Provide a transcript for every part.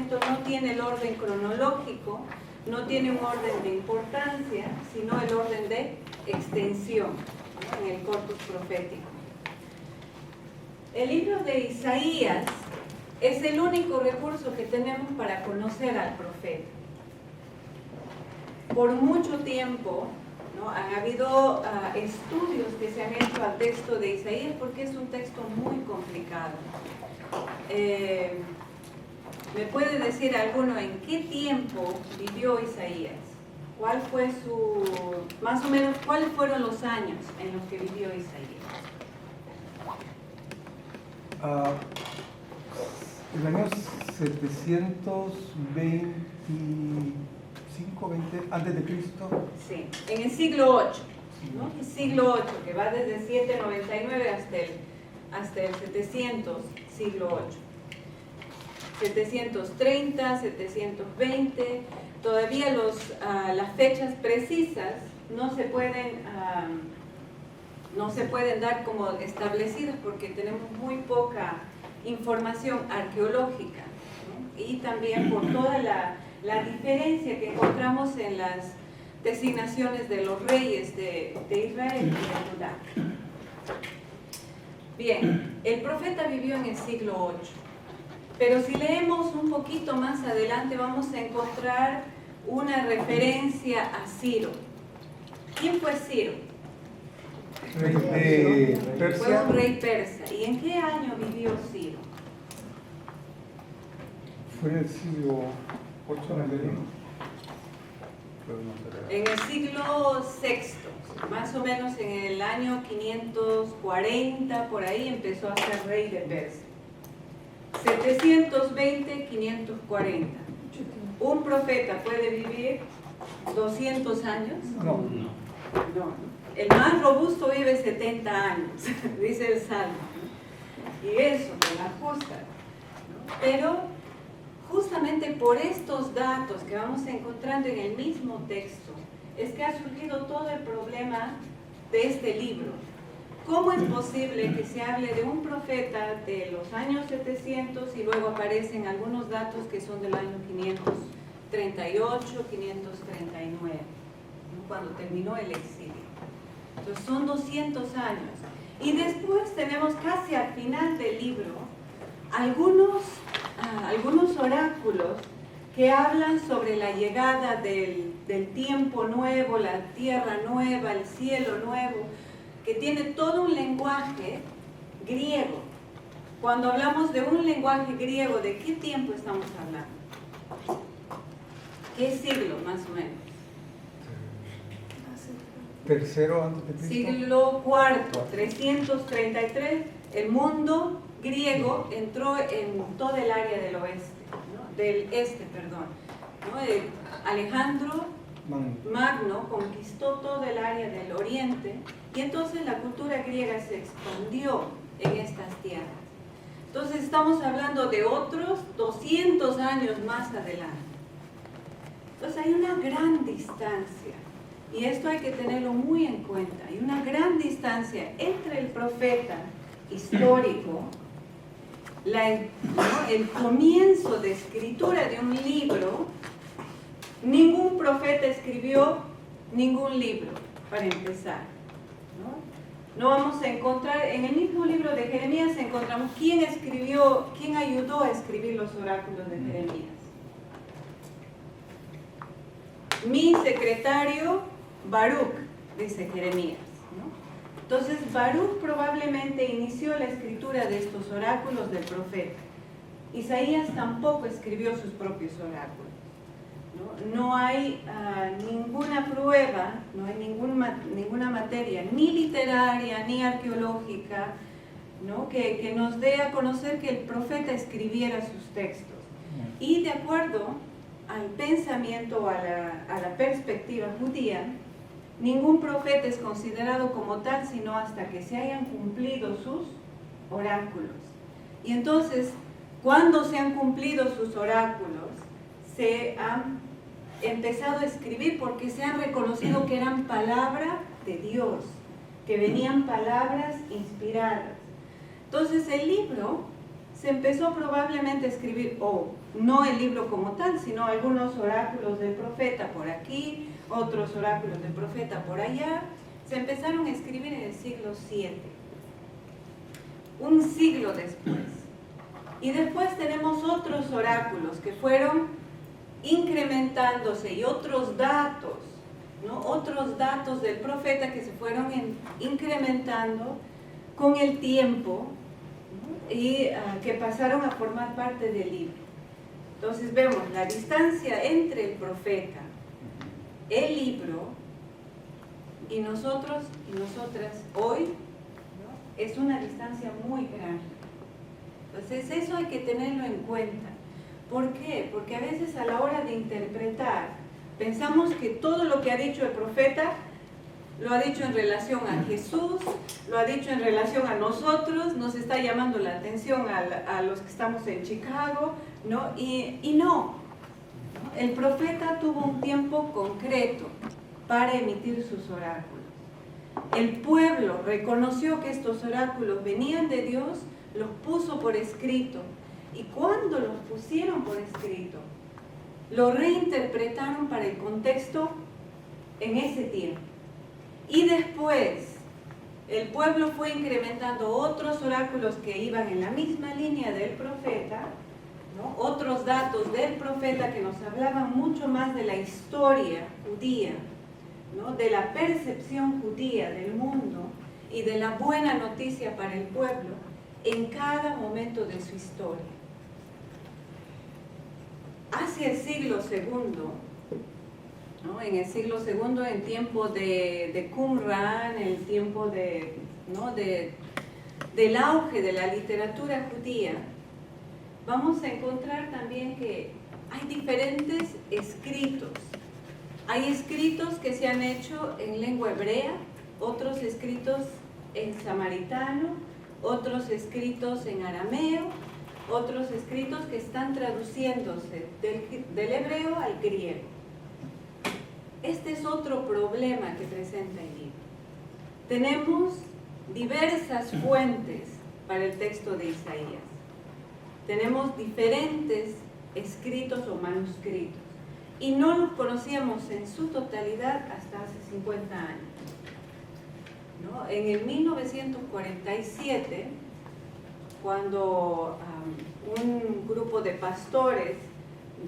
Testamento no tiene el orden cronológico, no tiene un orden de importancia, sino el orden de extensión, ¿no?, en el corpus profético. El libro de Isaías es el único recurso que tenemos para conocer al profeta. Por mucho tiempo, ¿no?, han habido estudios que se han hecho al texto de Isaías porque es un texto muy complicado. ¿Me puede decir alguno en qué tiempo vivió Isaías? ¿Cuál fue más o menos, cuáles fueron los años en los que vivió Isaías? El año 725, 20 antes de Cristo. Sí, en el siglo 8, ¿no? El siglo 8, que va desde 799 hasta el 700, siglo 8. 730, 720, todavía las fechas precisas no se pueden dar como establecidas porque tenemos muy poca información arqueológica, ¿no? Y también por toda la diferencia que encontramos en las designaciones de los reyes de Israel y de Judá. Bien, el profeta vivió en el siglo 8. Pero si leemos un poquito más adelante vamos a encontrar una referencia a Ciro. ¿Quién fue Ciro? Rey de Persia. Fue un rey persa. ¿Y en qué año vivió Ciro? Fue en el siglo 8 En el siglo VI, más o menos en el año 540, por ahí empezó a ser rey de Persia. 720, 540. ¿Un profeta puede vivir 200 años? No. El más robusto vive 70 años, dice el Salmo. Y eso, con la justa. Pero justamente por estos datos que vamos encontrando en el mismo texto, es que ha surgido todo el problema de este libro. ¿Cómo es posible que se hable de un profeta de los años 700 y luego aparecen algunos datos que son del año 538, 539, ¿no?, cuando terminó el exilio? Entonces son 200 años. Y después tenemos casi al final del libro algunos oráculos que hablan sobre la llegada del tiempo nuevo, la tierra nueva, el cielo nuevo, que tiene todo un lenguaje griego. Cuando hablamos de un lenguaje griego, ¿de qué tiempo estamos hablando? ¿Qué siglo, más o menos? Tercero antes de Cristo. Siglo IV, 333, el mundo griego entró en todo el área del oeste, ¿no?, del este, perdón, ¿no? Alejandro Magno conquistó todo el área del oriente y entonces la cultura griega se expandió en estas tierras. Entonces estamos hablando de otros 200 años más adelante. Entonces hay una gran distancia y esto hay que tenerlo muy en cuenta. Hay una gran distancia entre el profeta histórico, el comienzo de escritura de un libro. Ningún profeta escribió ningún libro, para empezar, ¿no? No vamos a encontrar, en el mismo libro de Jeremías encontramos quién ayudó a escribir los oráculos de Jeremías. Mi secretario Baruch, dice Jeremías, ¿no? Entonces Baruch probablemente inició la escritura de estos oráculos del profeta. Isaías tampoco escribió sus propios oráculos. No hay ninguna prueba, no hay ninguna materia, ni literaria, ni arqueológica, ¿no?, que nos dé a conocer que el profeta escribiera sus textos. Y de acuerdo al pensamiento, a la perspectiva judía, ningún profeta es considerado como tal, sino hasta que se hayan cumplido sus oráculos. Y entonces, cuando se han cumplido sus oráculos, se han empezado a escribir porque se han reconocido que eran palabra de Dios, que venían palabras inspiradas. Entonces el libro se empezó probablemente a escribir, o no el libro como tal, sino algunos oráculos del profeta por aquí, otros oráculos del profeta por allá, se empezaron a escribir en el siglo VII, un siglo después. Y después tenemos otros oráculos que fueron incrementándose y otros datos, ¿no? Otros datos del profeta que se fueron incrementando con el tiempo, ¿no? Y que pasaron a formar parte del libro. Entonces vemos la distancia entre el profeta, el libro y nosotros y nosotras hoy, ¿no? Es una distancia muy grande. Entonces eso hay que tenerlo en cuenta. ¿Por qué? Porque a veces a la hora de interpretar pensamos que todo lo que ha dicho el profeta lo ha dicho en relación a Jesús, lo ha dicho en relación a nosotros, nos está llamando la atención a los que estamos en Chicago, ¿no? Y no, el profeta tuvo un tiempo concreto para emitir sus oráculos. El pueblo reconoció que estos oráculos venían de Dios, los puso por escrito, y cuando los pusieron por escrito, lo reinterpretaron para el contexto en ese tiempo. Y después, el pueblo fue incrementando otros oráculos que iban en la misma línea del profeta, ¿no? Otros datos del profeta que nos hablaban mucho más de la historia judía, ¿no? De la percepción judía del mundo y de la buena noticia para el pueblo en cada momento de su historia. Hacia el siglo segundo, ¿no? En el siglo segundo, en tiempo de Qumran, en el tiempo ¿no? del auge de la literatura judía, vamos a encontrar también que hay diferentes escritos. Hay escritos que se han hecho en lengua hebrea, otros escritos en samaritano, otros escritos en arameo, otros escritos que están traduciéndose del hebreo al griego. Este es otro problema que presenta el libro. Tenemos diversas fuentes para el texto de Isaías. Tenemos diferentes escritos o manuscritos y no los conocíamos en su totalidad hasta hace 50 años. ¿No? En el 1947, cuando un grupo de pastores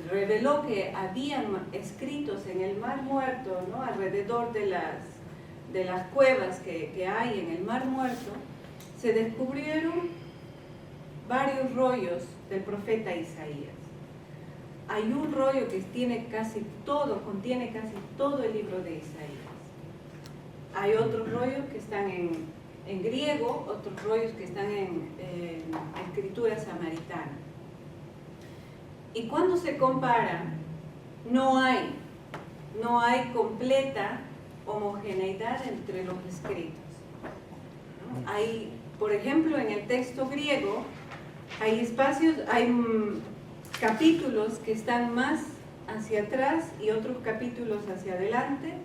reveló que habían escritos en el Mar Muerto, ¿no? Alrededor de las cuevas que hay en el Mar Muerto, se descubrieron varios rollos del profeta Isaías. Hay un rollo que contiene casi todo el libro de Isaías. Hay otros rollos que están en griego, otros rollos que están en escritura samaritana. Y cuando se compara, no hay completa homogeneidad entre los escritos, ¿no? Hay, por ejemplo, en el texto griego, hay capítulos que están más hacia atrás y otros capítulos hacia adelante.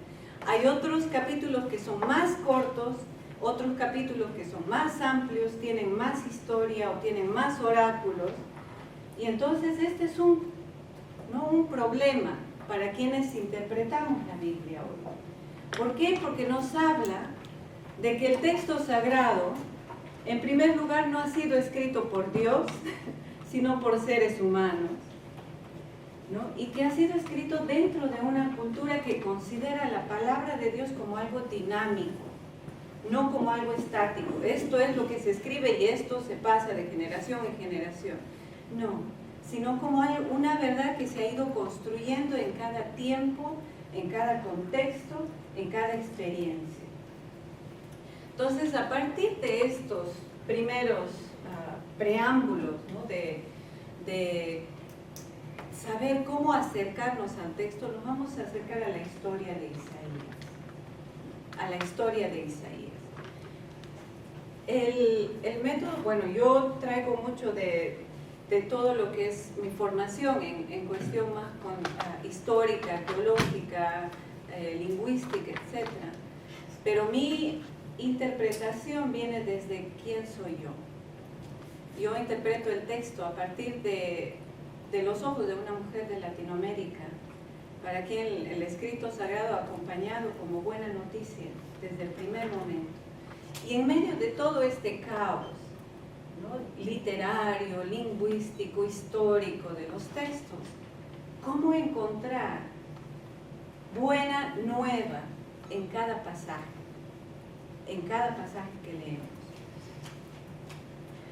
Hay otros capítulos que son más cortos, otros capítulos que son más amplios, tienen más historia o tienen más oráculos. Y entonces este es un problema para quienes interpretamos la Biblia hoy. ¿Por qué? Porque nos habla de que el texto sagrado, en primer lugar, no ha sido escrito por Dios, sino por seres humanos, ¿no? Y que ha sido escrito dentro de una cultura que considera la palabra de Dios como algo dinámico, no como algo estático. Esto es lo que se escribe y esto se pasa de generación en generación. No, sino como una verdad que se ha ido construyendo en cada tiempo, en cada contexto, en cada experiencia. Entonces, a partir de estos primeros preámbulos, ¿no? de saber cómo acercarnos al texto, nos vamos a acercar a la historia de Isaías. A la historia de Isaías. El método, bueno, yo traigo mucho de todo lo que es mi formación en cuestión más histórica, arqueológica, lingüística, etc. Pero mi interpretación viene desde quién soy yo. yo interpreto el texto a partir de los ojos de una mujer de Latinoamérica, para quien el escrito sagrado ha acompañado como buena noticia desde el primer momento. Y en medio de todo este caos, ¿no?, literario, lingüístico, histórico de los textos, ¿cómo encontrar buena nueva en cada pasaje que leemos?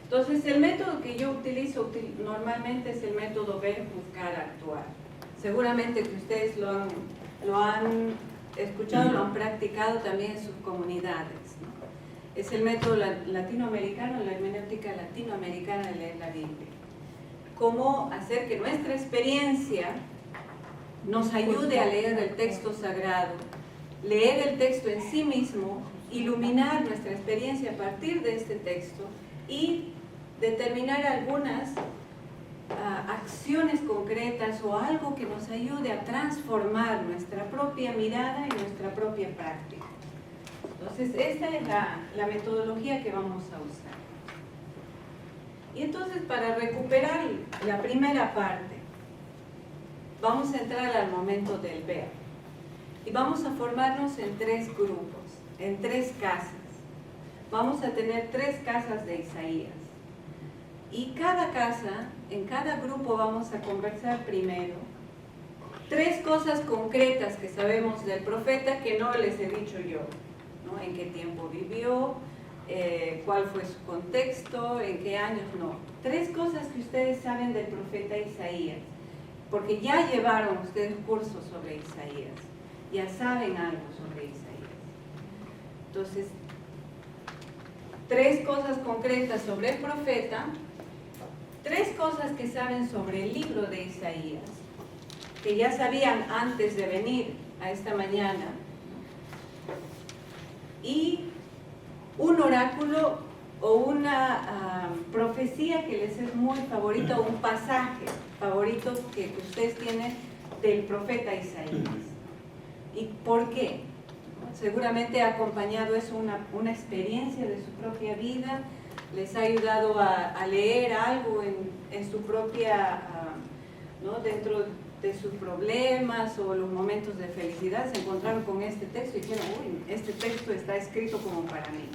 Entonces, el método que yo utilizo normalmente es el método ver, buscar, actuar. Seguramente que ustedes lo han escuchado, lo han practicado también en sus comunidades, ¿no? Es el método latinoamericano, la hermenéutica latinoamericana de leer la Biblia. Cómo hacer que nuestra experiencia nos ayude a leer el texto sagrado, leer el texto en sí mismo, iluminar nuestra experiencia a partir de este texto y determinar algunas acciones concretas o algo que nos ayude a transformar nuestra propia mirada y nuestra propia práctica. Entonces, esta es la metodología que vamos a usar. Y entonces, para recuperar la primera parte, vamos a entrar al momento del ver. Y vamos a formarnos en 3 grupos, en 3 casas. Vamos a tener 3 casas de Isaías. Y cada casa, en cada grupo vamos a conversar primero 3 cosas concretas que sabemos del profeta que no les he dicho yo, ¿no? En qué tiempo vivió, cuál fue su contexto, en qué años, no. 3 cosas que ustedes saben del profeta Isaías, porque ya llevaron ustedes cursos sobre Isaías, ya saben algo sobre Isaías. Entonces, 3 cosas concretas sobre el profeta, 3 cosas que saben sobre el libro de Isaías, que ya sabían antes de venir a esta mañana, y un oráculo o una profecía que les es muy favorita, o un pasaje favorito que ustedes tienen del profeta Isaías. ¿Y por qué? Seguramente ha acompañado eso una experiencia de su propia vida, les ha ayudado a leer algo en su propia, ¿no?, dentro de sus problemas o los momentos de felicidad, se encontraron con este texto y dijeron, uy, este texto está escrito como para mí.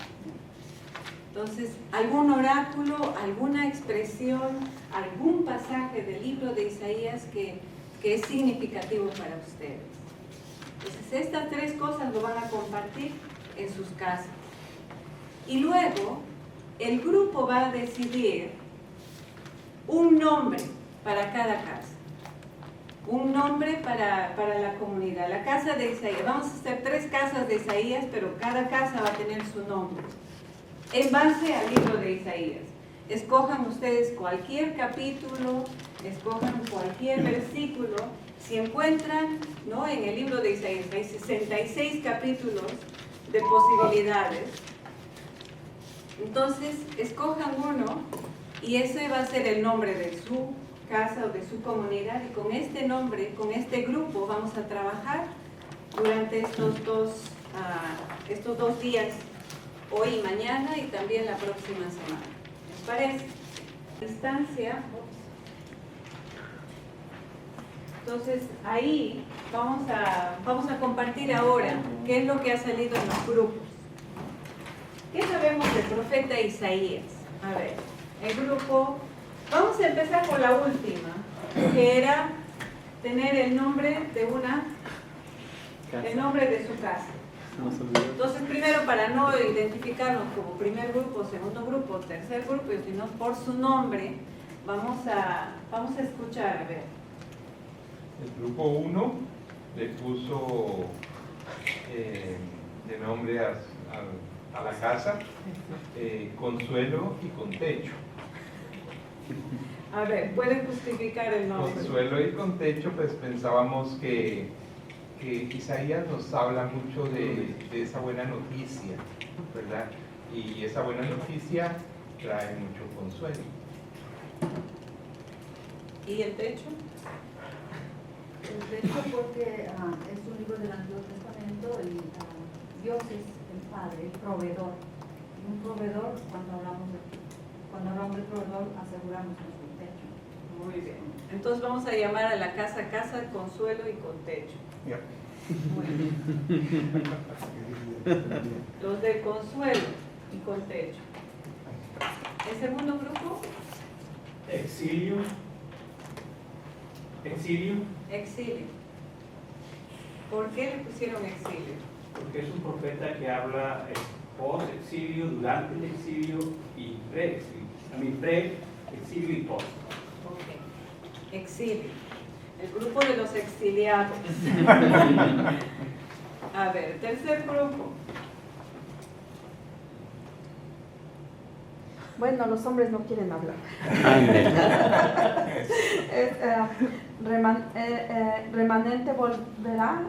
Entonces, algún oráculo, alguna expresión, algún pasaje del libro de Isaías que es significativo para ustedes. Entonces, estas 3 cosas lo van a compartir en sus casas. Y luego, el grupo va a decidir un nombre para cada casa. Un nombre para la comunidad. La casa de Isaías. Vamos a hacer 3 casas de Isaías, pero cada casa va a tener su nombre. En base al libro de Isaías. Escojan ustedes cualquier capítulo, escojan cualquier versículo. Si encuentran, ¿no?, en el libro de Isaías hay 66 capítulos de posibilidades. Entonces, escojan uno y ese va a ser el nombre de su casa o de su comunidad, y con este nombre, con este grupo, vamos a trabajar durante estos dos días, hoy y mañana, y también la próxima semana. ¿Les parece? Distancia. Entonces, ahí vamos a compartir ahora qué es lo que ha salido en los grupos. ¿Qué sabemos del profeta Isaías? A ver, el grupo... Vamos a empezar por la última, que era tener el nombre de el nombre de su casa. Entonces, primero, para no identificarnos como primer grupo, segundo grupo, tercer grupo, sino por su nombre, vamos a escuchar, a ver. El grupo 1 le puso de nombre a la casa Consuelo y con techo. A ver, ¿puede justificar el nombre? Consuelo y con techo, pues pensábamos que Isaías nos habla mucho de esa buena noticia, ¿verdad? Y esa buena noticia trae mucho consuelo. ¿Y el techo? El techo porque es un libro del Antiguo Testamento y Dios es el Padre, el proveedor. Un proveedor, cuando hablamos nombre proveedor aseguramos nuestro techo. Muy bien. Entonces vamos a llamar a la casa consuelo y con techo. Ya. Muy bien. Los del consuelo y con techo. ¿El segundo grupo? Exilio. Exilio. ¿Por qué le pusieron exilio? Porque es un profeta que habla post-exilio, durante el exilio y pre-exilio. Pre-exilio y post. Ok. Exilio. El grupo de los exiliados. A ver, tercer grupo. Bueno, los hombres no quieren hablar. Remanente volverá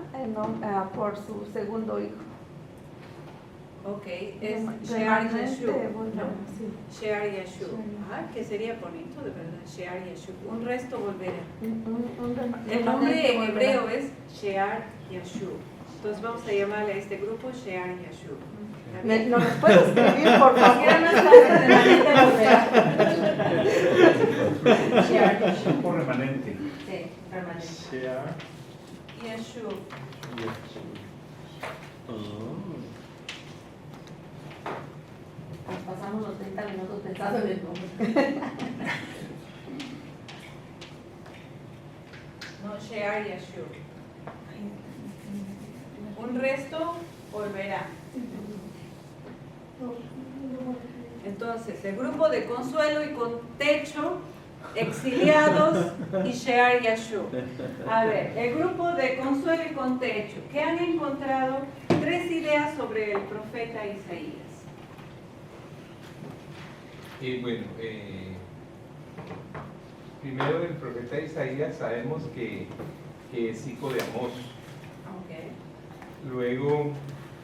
por su segundo hijo. Ok, es Shear Remanente Yashub, volverá, ¿no? sí. Shear Yashub. Ah, que sería bonito, de verdad. Shear Yashub. Un resto volverá. El nombre en hebreo es Shear Yashub. Entonces vamos a llamarle a este grupo Shear Yashub. ¿Está bien? ¿No los puedo escribir, por favor? Era más fácil, remanente volverá. Shear Yashub. Por remanente. Sí, permanente. Yashub. Nos pasamos los 30 minutos pensando en el nombre. No, Shear Yashub. Un resto volverá. Entonces, el grupo de consuelo y con techo, exiliados y Shear Yashub. A ver, el grupo de consuelo y con techo, que han encontrado 3 ideas sobre el profeta Isaías. Y bueno, primero del profeta Isaías sabemos que es hijo de Amós. Okay. Luego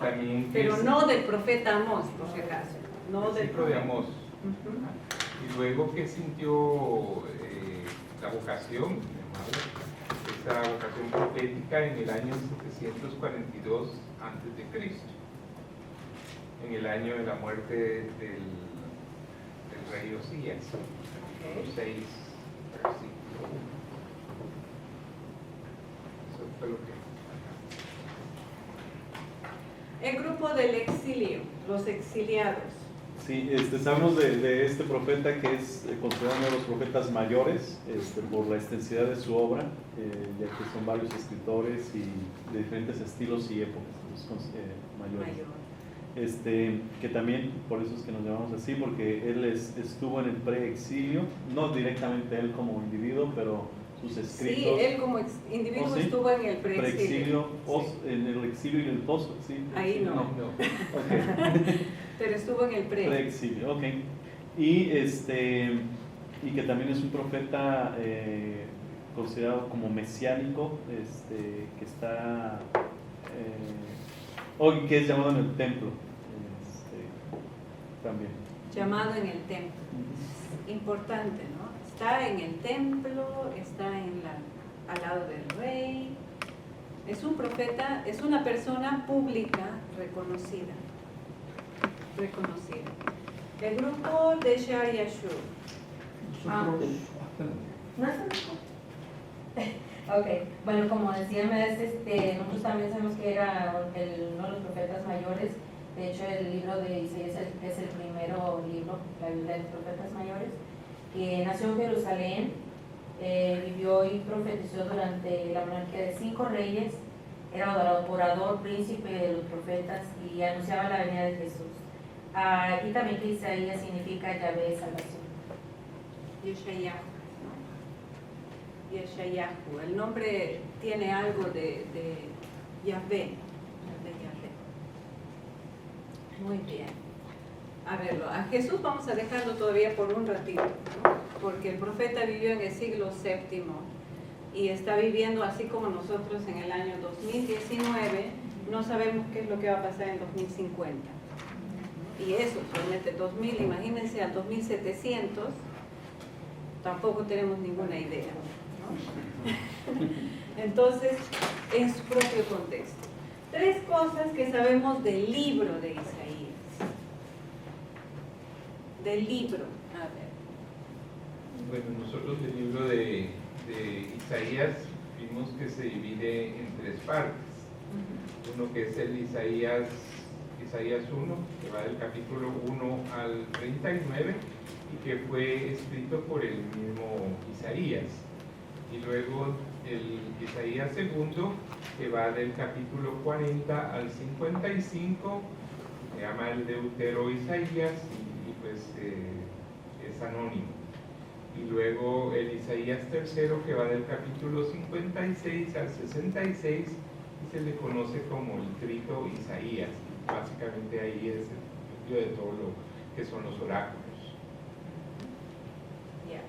también que Pero es, no del profeta Amós, por si acaso. No es del hijo de profeta. Amós. Ujú. Y luego que sintió la vocación, esa vocación profética en el año 742 a.C., en el año de la muerte del rey Osías, los 6 versículos. Eso fue lo que... El grupo del exilio, los exiliados. Sí, sabemos de este profeta que es considerado uno de los profetas mayores por la extensidad de su obra, ya que son varios escritores y de diferentes estilos y épocas, mayores. Mayor. Que también, por eso es que nos llamamos así, porque él estuvo en el pre-exilio, no directamente él como individuo, pero sus escritos. Sí, él como individuo ¿Oh, sí? estuvo en el preexilio. En el exilio y en el post-exilio. Ahí no. Ok. Pero estuvo en el pre. Pre-exilio, ok. Y que también es un profeta considerado como mesiánico, que está que es llamado en el templo, también. Llamado en el templo. Importante, ¿no? Está en el templo, está al lado del rey. Es un profeta, es una persona pública reconocida. El grupo de Shear Yashub. Ok, bueno, como decía nosotros también sabemos que era uno de los profetas mayores. De hecho, el libro de Isaías es el primero libro, la Biblia de los profetas mayores, que nació en Jerusalén, vivió y profetizó durante la monarquía de 5 reyes, era orador, príncipe de los profetas y anunciaba la venida de Jesús. Aquí también que Isaías significa Yahvé, salvación. Yeshayahu, ¿no? Yeshayahu. El nombre tiene algo de Yahvé. Muy bien. A verlo. A Jesús vamos a dejarlo todavía por un ratito, ¿no? Porque el profeta vivió en el siglo VII y está viviendo así como nosotros en el año 2019. No sabemos qué es lo que va a pasar en 2050. Y eso, solamente 2000, imagínense al 2700, tampoco tenemos ninguna idea, ¿no? Entonces, en su propio contexto. 3 cosas que sabemos del libro de Isaías. Del libro, a ver. Bueno, nosotros el libro de Isaías vimos que se divide en tres partes. Uno que es el Isaías 1, que va del capítulo 1 al 39 y que fue escrito por el mismo Isaías. Y luego el Isaías 2, que va del capítulo 40 al 55, se llama el Deutero Isaías y pues es anónimo. Y luego el Isaías 3, que va del capítulo 56 al 66 y se le conoce como el Trito Isaías. Básicamente ahí es el núcleo de todo lo que son los oráculos. Ya.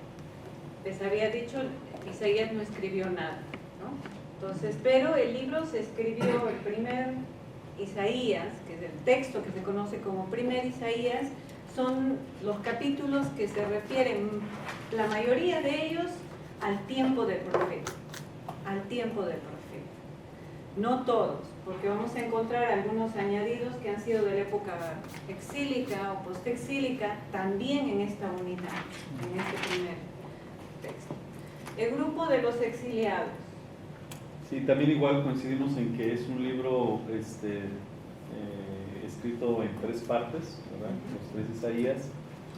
Les había dicho, Isaías no escribió nada, ¿no? Entonces, pero el libro se escribió, el primer Isaías, que es el texto que se conoce como primer Isaías, son los capítulos que se refieren, la mayoría de ellos, al tiempo del profeta, al tiempo del profeta. No todos, porque vamos a encontrar algunos añadidos que han sido de la época exílica o postexílica, también en esta unidad, en este primer texto. El grupo de los exiliados. Sí, también igual coincidimos en que es un libro escrito en tres partes, ¿verdad? Los tres Isaías,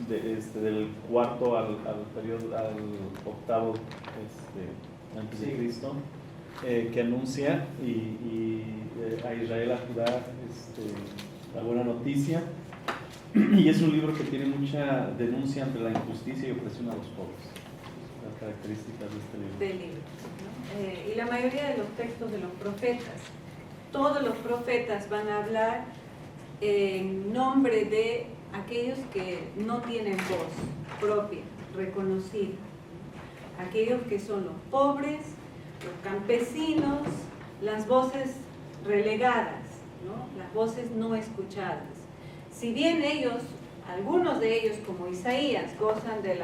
del cuarto al octavo antes de Cristo, que anuncia a Israel, a Judá, la buena noticia, y es un libro que tiene mucha denuncia ante la injusticia y opresión a los pobres. Las características de este libro. Del libro, ¿no? Y la mayoría de los textos de los profetas, todos los profetas van a hablar en nombre de aquellos que no tienen voz propia, reconocida, aquellos que son los pobres, los campesinos, las voces relegadas, ¿no? Las voces no escuchadas. Si bien ellos, algunos de ellos como Isaías, gozan de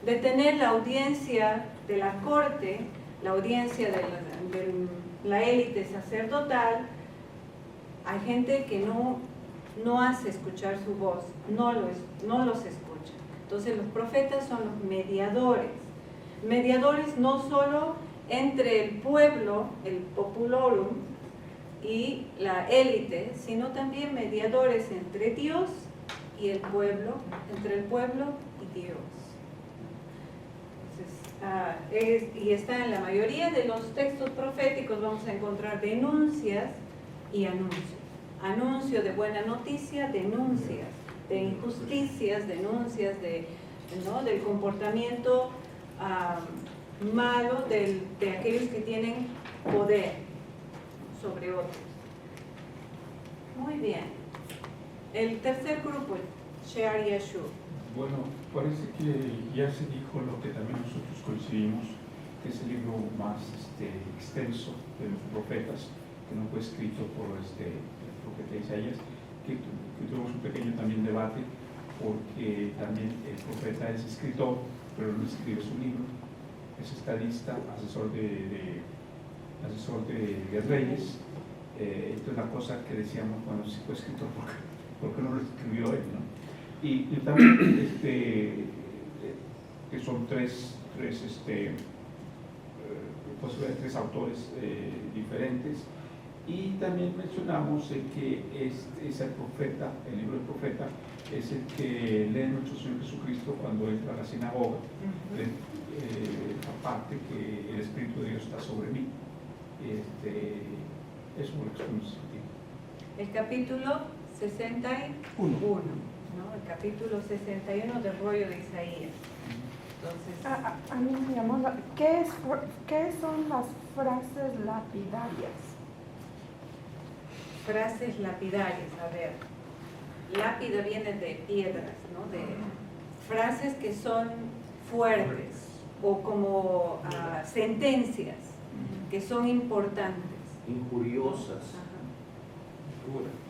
de tener la audiencia de la corte, la audiencia de la élite sacerdotal, hay gente que no hace escuchar su voz, no los escucha. Entonces los profetas son los mediadores no solo entre el pueblo, el populorum, y la élite, sino también mediadores entre Dios y el pueblo, entre el pueblo y Dios. Entonces, y está en la mayoría de los textos proféticos, vamos a encontrar denuncias y anuncios. Anuncio de buena noticia, denuncias de injusticias, denuncias del comportamiento malo de aquellos que tienen poder sobre otros. Muy bien. El tercer grupo, Shear Yashub. Bueno, parece que ya se dijo lo que también nosotros coincidimos, que es el libro más extenso de los profetas, que no fue escrito por el profeta Isaías, que tuvimos un pequeño también debate, porque también el profeta es escritor, pero no escribe su libro, es estadista, asesor de reyes. Esto es una cosa que decíamos cuando se fue escritor, porque no lo escribió él, ¿no? Y también que son tres autores diferentes, y también mencionamos que es el profeta, el libro del profeta es el que lee nuestro Señor Jesucristo cuando entra a la sinagoga. Aparte que el Espíritu de Dios está sobre mí. Eso es lo que estamos discutiendo. El capítulo 61, ¿no? El capítulo 61 del rollo de Isaías. Entonces, A mí me llamó ¿qué son las frases lapidarias? frases lapidarias, a ver, lápida viene de piedras, ¿no? De frases que son fuertes o como sentencias que son importantes. Injuriosas. Ajá.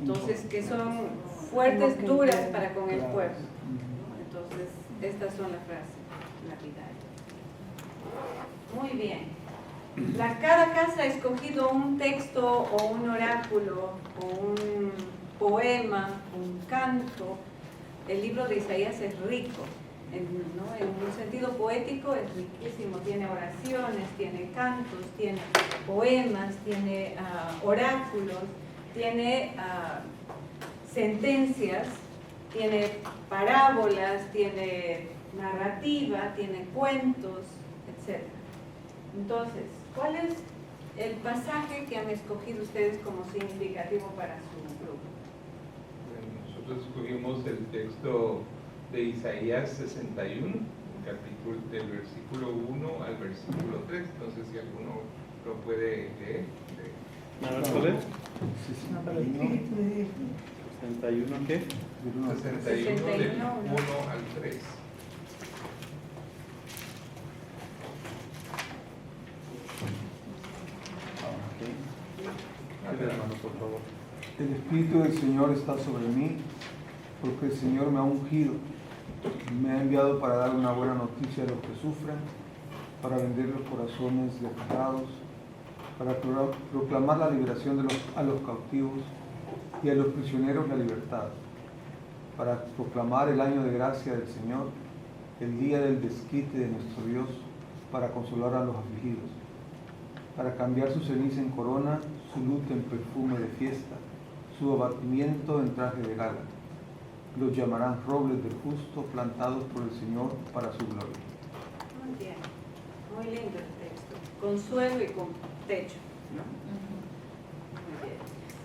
Entonces, que son fuertes, duras para con el pueblo, ¿no? Entonces, estas son las frases lapidarias. Muy bien. Cada casa ha escogido un texto o un oráculo o un poema, un canto. El libro de Isaías es rico. en un sentido poético es riquísimo, tiene oraciones, tiene cantos, tiene poemas, tiene oráculos, tiene sentencias, tiene parábolas, tiene narrativa, tiene cuentos, etc. Entonces, ¿cuál es el pasaje que han escogido ustedes como significativo para su grupo? Nosotros escogimos el texto de Isaías 61, capítulo del versículo 1 al versículo 3. No sé si alguno lo puede leer. A ver, ¿cuál es? 61. ¿61 qué? 61 del 1 al 3. Hermano, por favor. El Espíritu del Señor está sobre mí, porque el Señor me ha ungido. Me ha enviado para dar una buena noticia a los que sufren, para vender los corazones desgarrados, para proclamar la liberación a los cautivos y a los prisioneros la libertad, para proclamar el año de gracia del Señor, el día del desquite de nuestro Dios, para consolar a los afligidos, para cambiar su ceniza en corona, su luto en perfume de fiesta, su abatimiento en traje de gala. Los llamarán robles del justo, plantados por el Señor para su gloria. Muy bien, muy lindo el texto. Consuelo y con techo, ¿no? Muy bien.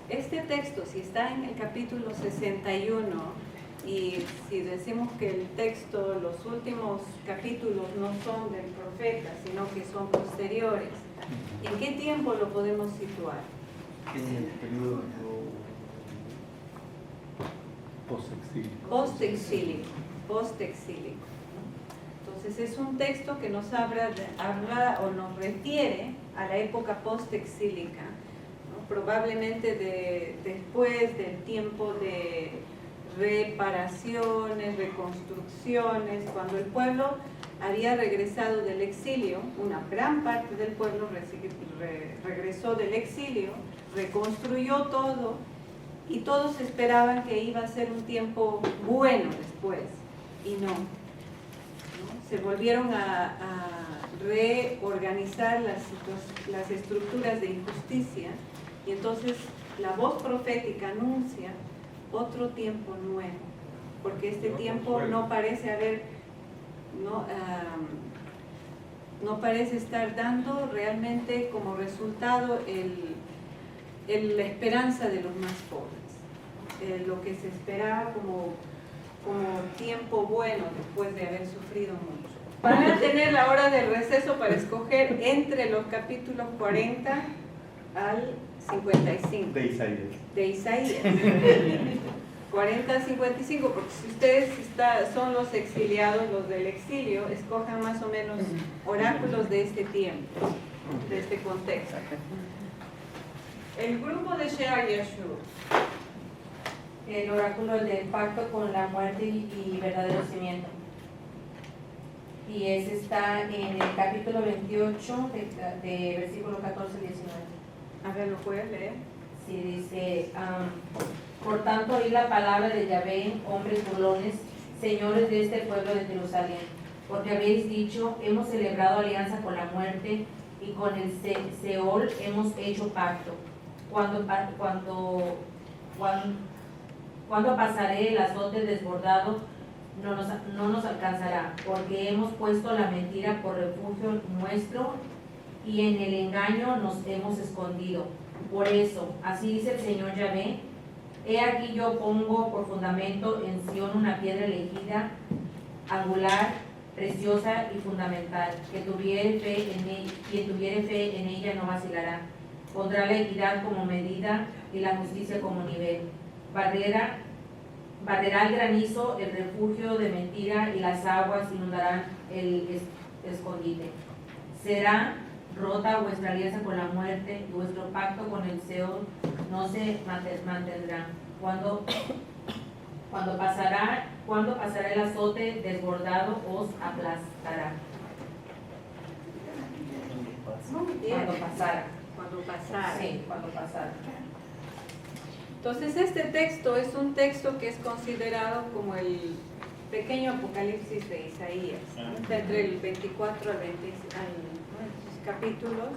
Este texto, si está en el capítulo 61, y si decimos que el texto, los últimos capítulos no son del profeta, sino que son posteriores, ¿en qué tiempo lo podemos situar? En el periodo Post-exílico. Post-exílico. Entonces es un texto que nos habla o nos refiere a la época post-exílica, ¿no? Probablemente después del tiempo de reparaciones, reconstrucciones, cuando el pueblo había regresado del exilio, una gran parte del pueblo regresó del exilio, reconstruyó todo, y todos esperaban que iba a ser un tiempo bueno después, y no. Se volvieron a reorganizar las estructuras de injusticia, y entonces la voz profética anuncia otro tiempo nuevo, porque este tiempo no parece haber, no parece estar dando realmente como resultado la esperanza de los más pobres, lo que se esperaba como tiempo bueno después de haber sufrido mucho. Van a tener la hora del receso para escoger entre los capítulos 40 al 55 De Isaías. de Isaías. 40 al 55, porque si ustedes son los exiliados, los del exilio, escojan más o menos oráculos de este tiempo, de este contexto. El grupo de Shear Yashur. El oráculo del pacto con la muerte y verdadero cimiento. Y ese está en el capítulo 28, de versículo 14 al 19. A ver, ¿lo puedes leer? Sí, dice, por tanto oí la palabra de Yahvé, hombres burlones, señores de este pueblo de Jerusalén, porque habéis dicho, hemos celebrado alianza con la muerte y con el Seol hemos hecho pacto. Cuando pasaré el azote desbordado, no nos alcanzará, porque hemos puesto la mentira por refugio nuestro y en el engaño nos hemos escondido. Por eso, así dice el Señor Yahvé, he aquí yo pongo por fundamento en Sión una piedra elegida, angular, preciosa y fundamental, quien tuviere fe en ella no vacilará. Pondrá la equidad como medida y la justicia como nivel. Barrerá el granizo, el refugio de mentira, y las aguas inundarán el escondite. Será rota vuestra alianza con la muerte, y vuestro pacto con el Seol no se mantendrá. Cuando pasará el azote desbordado, os aplastará. Muy bien. Cuando pasara. Cuando pasara. Sí, cuando pasara. Entonces este texto es un texto que es considerado como pequeño Apocalipsis de Isaías, ¿no? Está entre el 24 al 20, ¿no? Capítulos.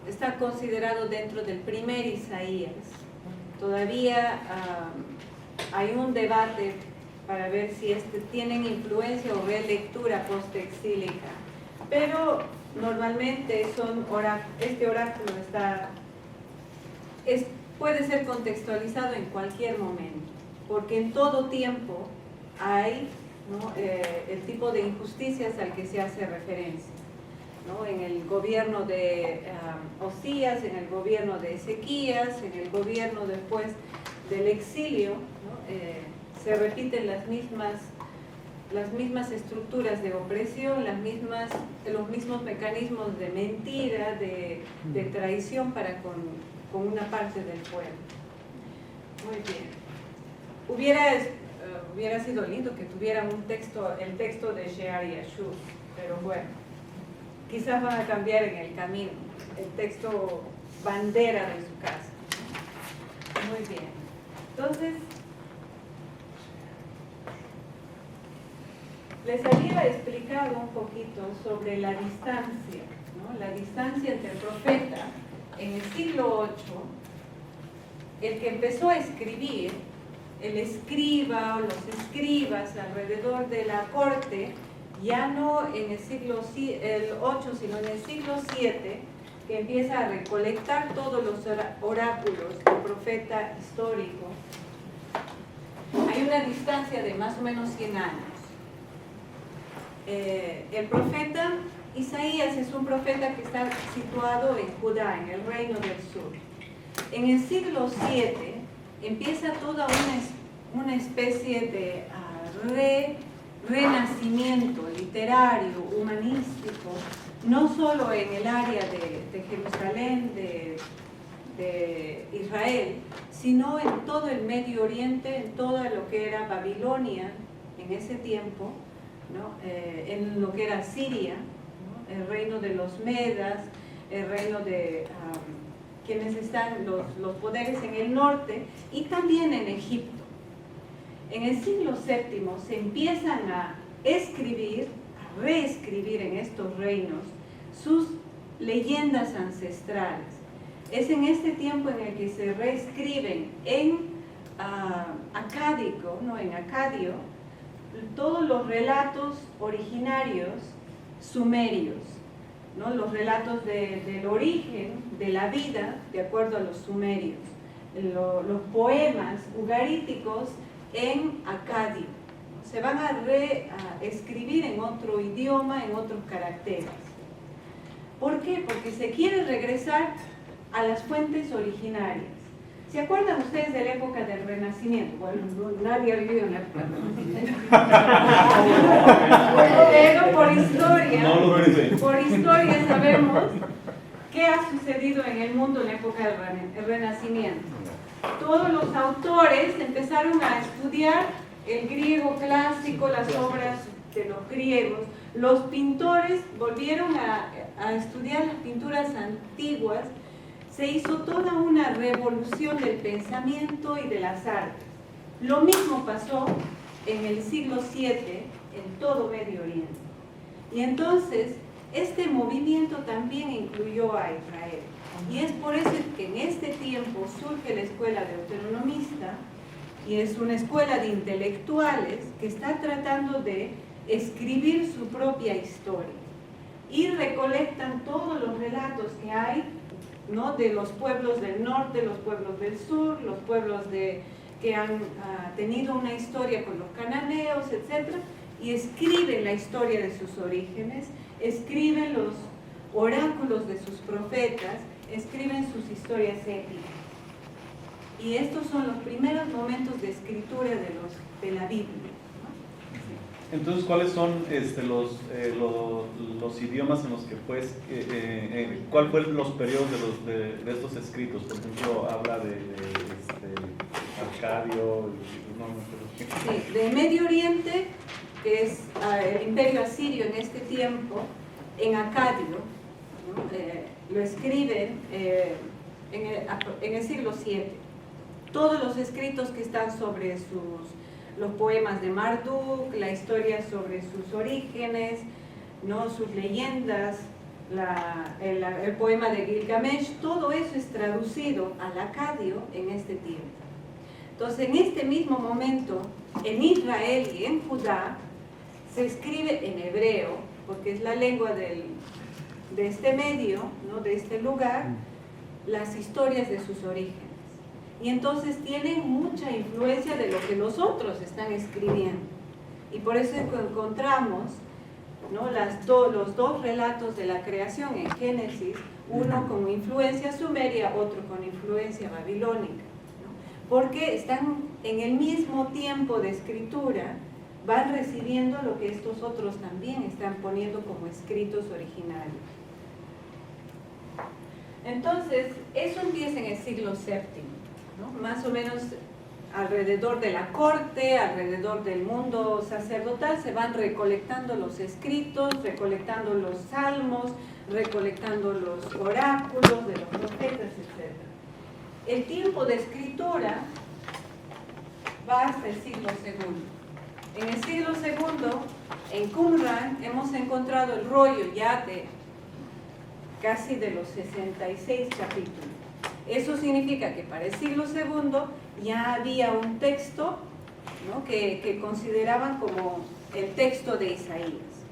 Está considerado dentro del primer Isaías. Todavía hay un debate para ver si tienen influencia o relectura postexílica, pero normalmente este oráculo puede ser contextualizado en cualquier momento, porque en todo tiempo hay, ¿no? El tipo de injusticias al que se hace referencia, ¿no? En el gobierno de Osías, en el gobierno de Ezequías, en el gobierno después del exilio, ¿no? Se repiten las mismas estructuras de opresión, los mismos mecanismos de mentira, de traición para con una parte del pueblo. Muy bien. Hubiera sido lindo que tuvieran el texto de Shear Yashub, pero bueno, quizás van a cambiar en el camino, el texto bandera de su casa. Muy bien. Entonces, les había explicado un poquito sobre la distancia, ¿no? La distancia entre el profeta en el siglo VIII, el que empezó a escribir, el escriba o los escribas alrededor de la corte, ya no en el siglo VIII, sino en el siglo VII, que empieza a recolectar todos los oráculos del profeta histórico. Hay una distancia de más o menos 100 años. El profeta Isaías es un profeta que está situado en Judá, en el reino del sur. En el siglo VII empieza toda una especie de renacimiento literario, humanístico, no solo en el área de Jerusalén, de Israel, sino en todo el Medio Oriente, en todo lo que era Babilonia en ese tiempo, ¿no? En lo que era Siria, ¿no? El reino de los Medas, el reino de quienes están los poderes en el norte, y también en Egipto. En el siglo VII se empiezan a reescribir en estos reinos sus leyendas ancestrales. Es en este tiempo en el que se reescriben en acádico, ¿no? En acadio, todos los relatos originarios sumerios, ¿no? Los relatos del origen de la vida de acuerdo a los sumerios, los poemas ugaríticos en acadio. Se van a reescribir en otro idioma, en otros caracteres. ¿Por qué? Porque se quiere regresar a las fuentes originarias. ¿Se acuerdan ustedes de la época del Renacimiento? Bueno, nadie ha vivido en la época del Renacimiento. Pero por historia sabemos qué ha sucedido en el mundo en la época del Renacimiento. Todos los autores empezaron a estudiar el griego clásico, las obras de los griegos. Los pintores volvieron a estudiar las pinturas antiguas. Se hizo toda una revolución del pensamiento y de las artes. Lo mismo pasó en el siglo VII en todo Medio Oriente. Y entonces, este movimiento también incluyó a Israel. Y es por eso que en este tiempo surge la escuela deuteronomista, y es una escuela de intelectuales que está tratando de escribir su propia historia. Y recolectan todos los relatos que hay, ¿no? De los pueblos del norte, los pueblos del sur, los pueblos que han tenido una historia con los cananeos, etc. Y escriben la historia de sus orígenes, escriben los oráculos de sus profetas, escriben sus historias épicas. Y estos son los primeros momentos de escritura de la Biblia, ¿no? Entonces, ¿cuáles son los idiomas en los que cuál fue los periodos de estos escritos? Por ejemplo, habla de Arcadio, Sí, de Medio Oriente, que es el imperio asirio en este tiempo, en acadio, ¿no? Lo escriben en el siglo VII. Todos los escritos que están sobre sus los poemas de Marduk, la historia sobre sus orígenes, ¿no? Sus leyendas, el poema de Gilgamesh, todo eso es traducido al acadio en este tiempo. Entonces, en este mismo momento, en Israel y en Judá, se escribe en hebreo, porque es la lengua de este medio, ¿no? De este lugar, las historias de sus orígenes. Y entonces tienen mucha influencia de lo que los otros están escribiendo. Y por eso encontramos, ¿no? Los dos relatos de la creación en Génesis, uno con influencia sumeria, otro con influencia babilónica, ¿no? Porque están en el mismo tiempo de escritura, van recibiendo lo que estos otros también están poniendo como escritos originarios. Entonces, eso empieza en el siglo VII, ¿no? Más o menos alrededor de la corte, alrededor del mundo sacerdotal, se van recolectando los escritos, recolectando los salmos, recolectando los oráculos de los profetas, etc. El tiempo de escritura va hasta el siglo II. En el siglo II, en Qumran, hemos encontrado el rollo ya de casi de los 66 capítulos. Eso significa que para el siglo II ya había un texto, ¿no? que consideraban como el texto de Isaías.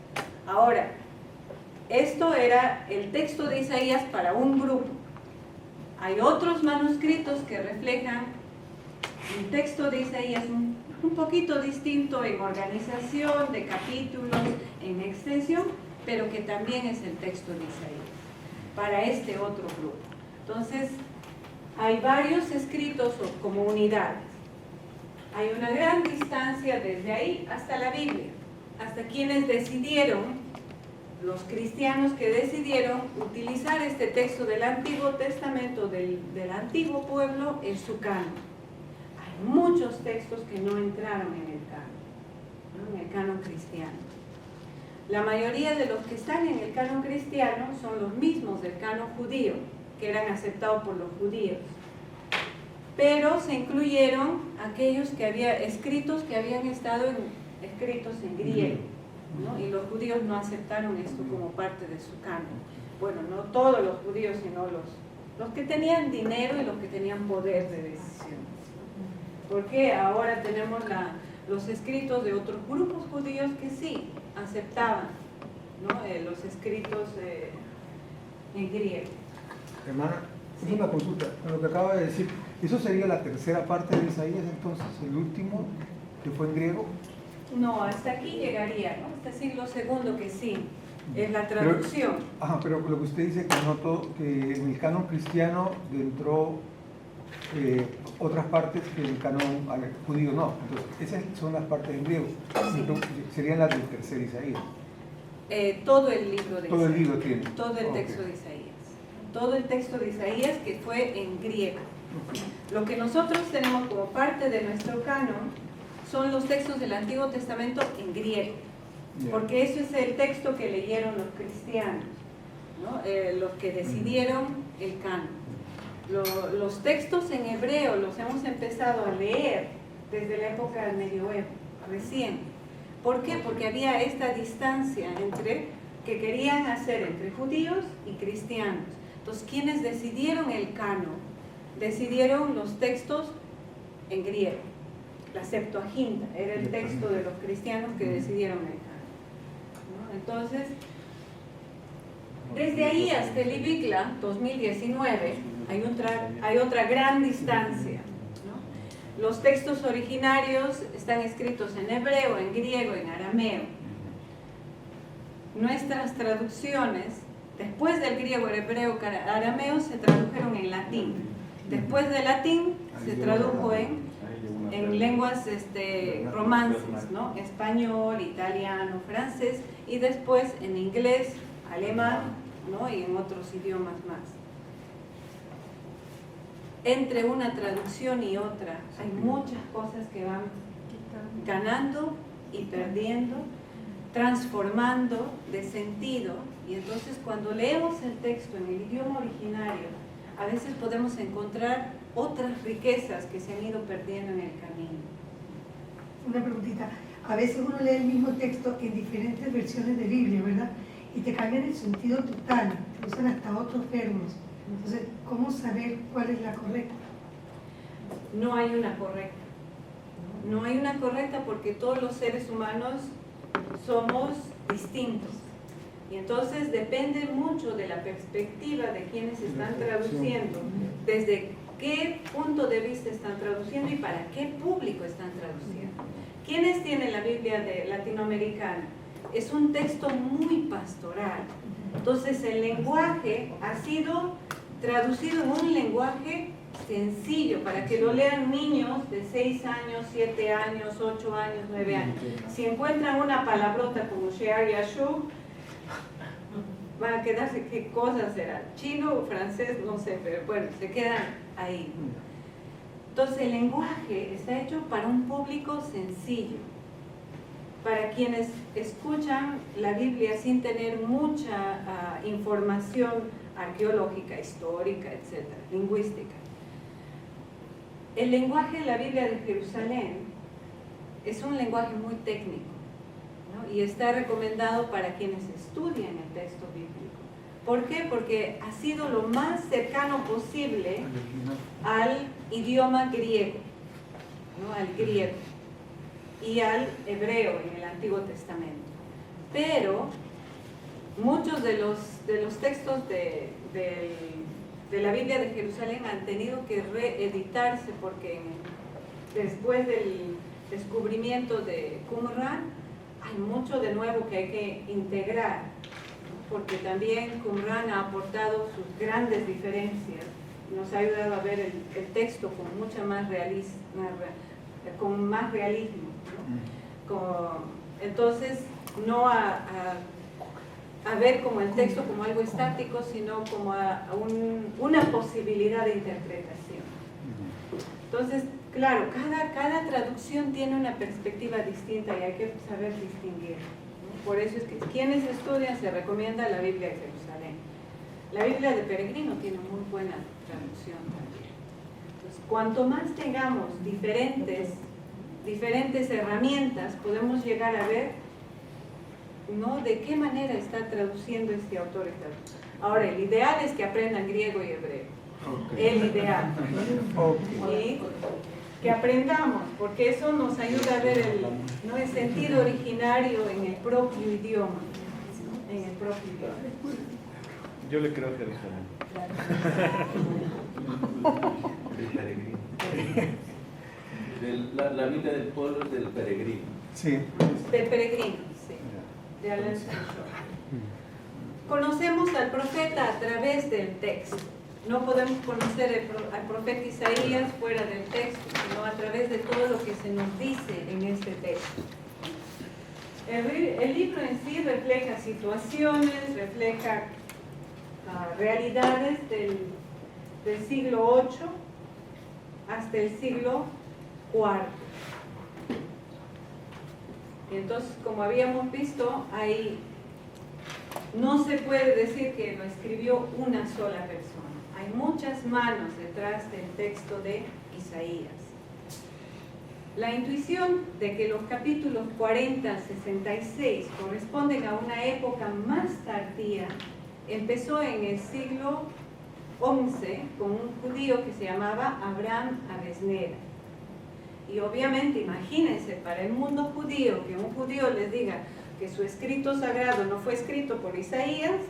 Ahora, esto era el texto de Isaías para un grupo. Hay otros manuscritos que reflejan el texto de Isaías un poquito distinto en organización, de capítulos, en extensión, pero que también es el texto de Isaías, para este otro grupo. Entonces, hay varios escritos como unidades. Hay una gran distancia desde ahí hasta la Biblia, hasta quienes decidieron, los cristianos que decidieron utilizar este texto del Antiguo Testamento, del antiguo pueblo, en su canon. Hay muchos textos que no entraron en el canon, ¿no? En el canon cristiano. La mayoría de los que están en el canon cristiano son los mismos del canon judío, que eran aceptados por los judíos, pero se incluyeron aquellos que había escritos que habían estado escritos en griego, ¿no? Y los judíos no aceptaron esto como parte de su canon. Bueno, no todos los judíos, sino los que tenían dinero y los que tenían poder de decisión, ¿no? Porque ahora tenemos los escritos de otros grupos judíos que sí aceptaban, ¿no? Los escritos en griego. Hermana, es una consulta. Lo que acaba de decir, ¿eso sería la tercera parte de Isaías entonces, el último, que fue en griego? No, hasta aquí llegaría, ¿no? Hasta el siglo II, que sí, es la traducción. Pero lo que usted dice que notó que en el canon cristiano entró otras partes que el canon judío no. Entonces, esas son las partes en griego. Sí. Entonces, serían las del tercer Isaías. Todo el libro de Todo Isaías. el libro tiene. Todo el texto de Isaías. Todo el texto de Isaías que fue en griego. Lo que nosotros tenemos como parte de nuestro canon son los textos del Antiguo Testamento en griego, porque eso es el texto que leyeron los cristianos, ¿no? Los que decidieron el canon. Los textos en hebreo los hemos empezado a leer desde la época del medioevo, recién. ¿Por qué? Porque había esta distancia que querían hacer entre judíos y cristianos. Entonces, quienes decidieron el canon, decidieron los textos en griego. La Septuaginta era el texto de los cristianos que decidieron el canon, ¿no? Entonces, desde ahí hasta el Ibikla 2019 hay otra gran distancia, ¿no? Los textos originarios están escritos en hebreo, en griego, en arameo. Nuestras traducciones, después del griego, el hebreo, arameo, se tradujeron en latín. Después del latín se tradujo en lenguas romances, ¿no? Español, italiano, francés, y después en inglés, alemán, ¿no? Y en otros idiomas más. Entre una traducción y otra hay muchas cosas que van ganando y perdiendo, transformando de sentido, y entonces cuando leemos el texto en el idioma originario, a veces podemos encontrar otras riquezas que se han ido perdiendo en el camino. una preguntita. A veces uno lee el mismo texto en diferentes versiones de Biblia, ¿verdad? Y te cambian el sentido total, te usan hasta otros verbos. Entonces, ¿cómo saber cuál es la correcta? No hay una correcta. No hay una correcta porque todos los seres humanos somos distintos. Y entonces depende mucho de la perspectiva de quienes están traduciendo, desde qué punto de vista están traduciendo y para qué público están traduciendo. ¿Quiénes tienen la Biblia latinoamericana? Es un texto muy pastoral. Entonces el lenguaje ha sido traducido en un lenguaje sencillo para que lo lean niños de 6 años, 7 años, 8 años, 9 años. Si encuentran una palabrota como Shear Yashu, van a quedarse, ¿qué cosa será? ¿Chino o francés? No sé, pero bueno, se quedan ahí. Entonces el lenguaje está hecho para un público sencillo, para quienes escuchan la Biblia sin tener mucha información arqueológica, histórica, etcétera, lingüística. El lenguaje de la Biblia de Jerusalén es un lenguaje muy técnico, ¿no? Y está recomendado para quienes estudian el texto bíblico. ¿Por qué? Porque ha sido lo más cercano posible al idioma griego, ¿no? Al griego y al hebreo en el Antiguo Testamento. Pero muchos de los textos de la Biblia de Jerusalén han tenido que reeditarse porque después del descubrimiento de Qumran hay mucho de nuevo que hay que integrar, ¿no? Porque también Qumran ha aportado sus grandes diferencias, nos ha ayudado a ver el texto con mucha más realismo, con más realismo, ¿no? Entonces no a ver como el texto como algo estático, sino como una posibilidad de interpretación. Entonces, claro, cada traducción tiene una perspectiva distinta y hay que saber distinguir, ¿no? Por eso es que quienes estudian se recomienda la Biblia de Jerusalén. La Biblia de Peregrino tiene muy buena traducción también. Entonces, cuanto más tengamos diferentes herramientas, podemos llegar a ver, ¿no?, de qué manera está traduciendo este autor. Ahora, el ideal es que aprendan griego y hebreo. Okay. El ideal. Okay. Y que aprendamos, porque eso nos ayuda a ver el sentido originario en el propio idioma. ¿No? En el propio idioma. Yo le creo a Jerusalén. La Biblia del pueblo es del peregrino. Sí. Del peregrino, sí. De Alan Spencer. Conocemos al profeta a través del texto. No podemos conocer al profeta Isaías fuera del texto, sino a través de todo lo que se nos dice en este texto. El libro en sí refleja situaciones, refleja realidades del siglo VIII hasta el siglo IV. Y entonces, como habíamos visto, ahí no se puede decir que lo escribió una sola persona. Hay muchas manos detrás del texto de Isaías. La intuición de que los capítulos 40 al 66 corresponden a una época más tardía empezó en el siglo XI con un judío que se llamaba Abraham Aresnera. Y obviamente, imagínense, para el mundo judío, que un judío les diga que su escrito sagrado no fue escrito por Isaías,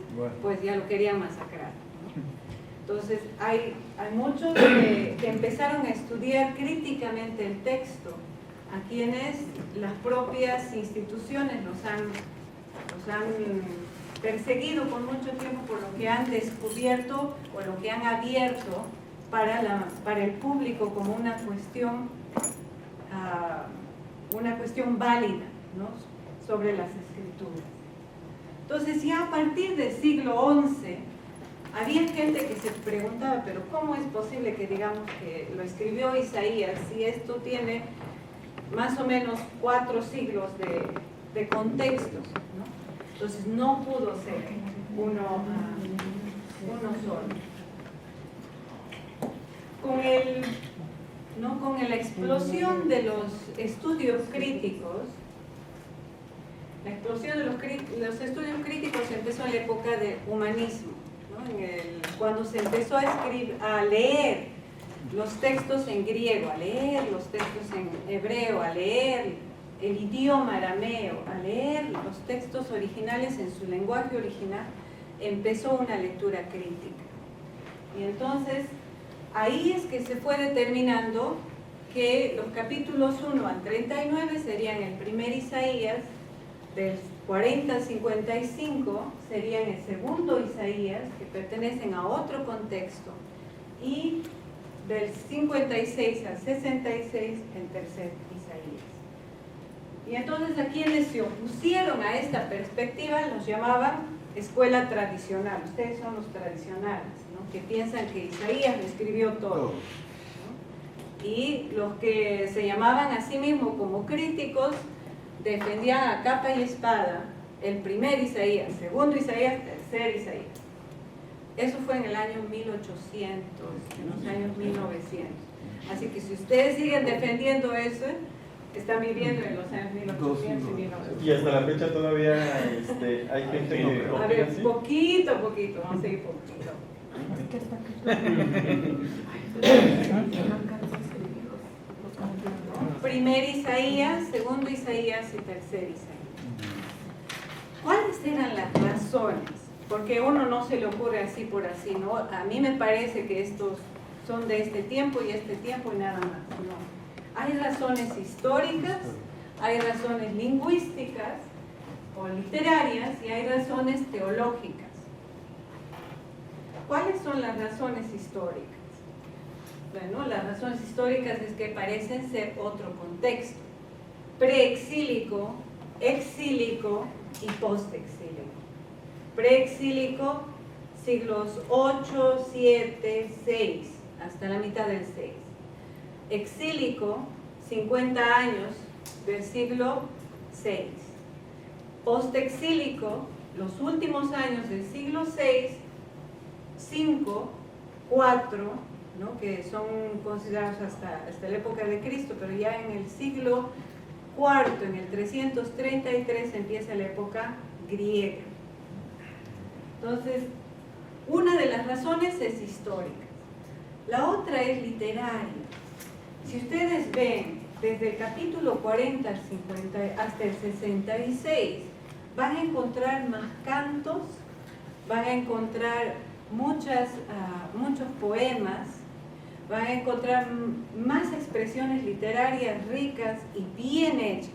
pues ya lo querían masacrar, ¿no? Entonces, hay muchos que empezaron a estudiar críticamente el texto, a quienes las propias instituciones los han perseguido por mucho tiempo por lo que han descubierto o lo que han abierto para el público como una cuestión válida, ¿no?, sobre las escrituras. Entonces, ya a partir del siglo XI había gente que se preguntaba, pero ¿cómo es posible que digamos que lo escribió Isaías si esto tiene más o menos 4 siglos de contexto, ¿no? Entonces no pudo ser uno solo. ¿no? Con la explosión de los estudios críticos, la explosión de los estudios críticos empezó en la época del humanismo, ¿no? Cuando se empezó a leer los textos en griego, a leer los textos en hebreo, a leer el idioma arameo, a leer los textos originales en su lenguaje original, empezó una lectura crítica. Y entonces, ahí es que se fue determinando que los capítulos 1 al 39 serían el primer Isaías, del 40 al 55 serían el segundo Isaías, que pertenecen a otro contexto, y del 56 al 66 el tercer Isaías. Y entonces a quienes se opusieron a esta perspectiva los llamaban escuela tradicional. Ustedes son los tradicionales, ¿no? Que piensan que Isaías lo escribió todo, ¿no? Y los que se llamaban a sí mismos como críticos defendían a capa y espada el primer Isaías, segundo Isaías, tercer Isaías. Eso fue en el año 1800, en los años 1900. Así que si ustedes siguen defendiendo eso, están viviendo en los años 1800 y 1900. Y hasta la fecha todavía hay gente que A ver, poquito, vamos a seguir poquito. Primer Isaías, segundo Isaías y tercer Isaías. ¿Cuáles eran las razones? Porque uno no se le ocurre así por así, ¿no? A mí me parece que estos son de este tiempo y nada más, no. Hay razones históricas, hay razones lingüísticas o literarias y hay razones teológicas. ¿Cuáles son las razones históricas? Bueno, las razones históricas es que parecen ser otro contexto, preexílico, exílico y postexílico. Preexílico, siglos 8, 7, 6, hasta la mitad del 6. Exílico, 50 años del siglo 6. Postexílico, los últimos años del siglo 6, 5, 4, ¿no? Que son considerados hasta la época de Cristo, pero ya en el siglo IV, en el 333, empieza la época griega. Entonces, una de las razones es histórica, la otra es literaria. Si ustedes ven desde el capítulo 40 al 50 hasta el 66, van a encontrar más cantos, van a encontrar muchos poemas, van a encontrar más expresiones literarias ricas y bien hechas.